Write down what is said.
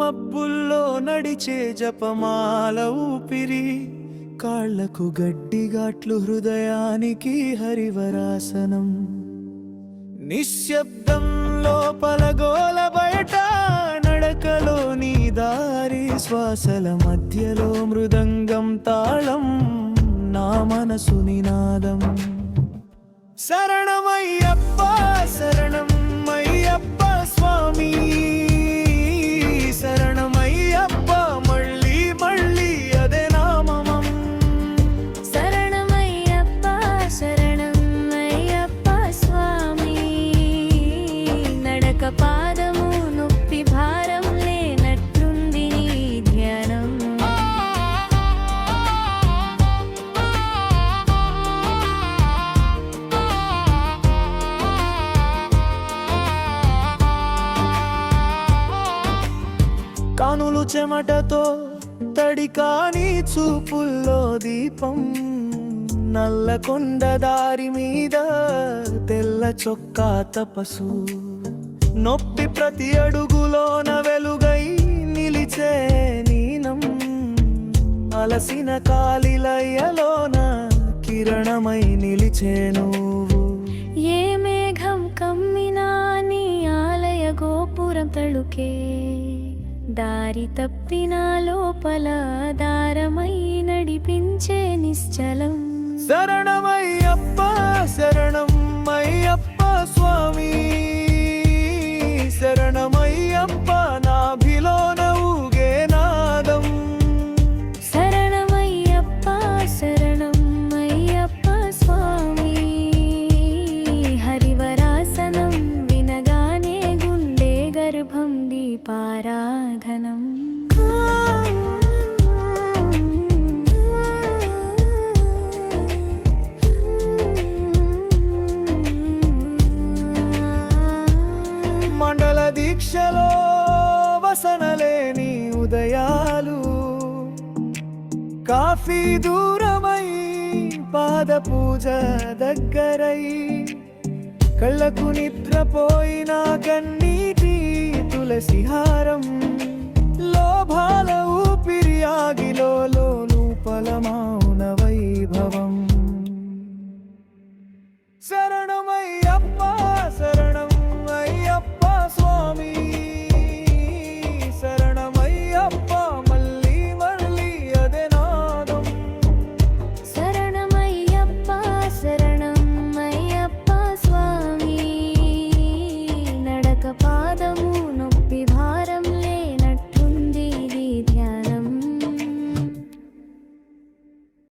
మబ్బుల్లో నడిచే జపమాల ఊపిరి, కాళ్లకు గడ్డిగాట్లు హృదయానికి హరివరాసనం. నిశ్శబ్దం లోపల గోల బయట, నడకలో నీ దారి, శ్వాసల మధ్యలో మృదంగం తాళం, నా మనసు నినాదం. శరణమయ్యప్ప శరణం అయ్యప్ప స్వామి, శరణమయ్యప్ప మళ్ళీ మళ్ళీ అదే నామమం. శరణమయ్యప్ప శరణం అయ్యప్ప స్వామి, నడక పాదము నొప్పి భారం లేనట్లుంది నీ ధ్యానం. కానులు చెమటతో తడికాని చూపుల్లో దీపం, నల్ల కొండ దారి మీద తెల్ల చొక్కా తపసు, నొప్పి ప్రతి అడుగులోన వెలుగై నిలిచే నీనం, అలసిన కాలిలయ్యలోన కిరణమై నిలిచే నువ్వు. ఏ మేఘం కమ్మినా నీ ఆలయ గోపురం తళుకే, దారి తప్పిన లోపల దారమై నడిపించే నిశ్చలం. శరణమయ్యప్ప శరణం అయ్యప్ప స్వామి, శరణమయ్యప్ప నాభిలోన ఊగే నాదం. శరణమయ్యప్ప శరణం అయ్యప్ప స్వామి, హరివరాసనం వినగానే గుండె గర్భం దీపారాధనం. మండల దీక్షలో వసనలేని ఉదయాలు, కాఫీ దూరమై పాద పూజ దగ్గరై, కళ్ళకు నిద్రపోయిన కన్నీటి తులసిహారం, లోభాల ఊపిరి ఆగిలో లోపల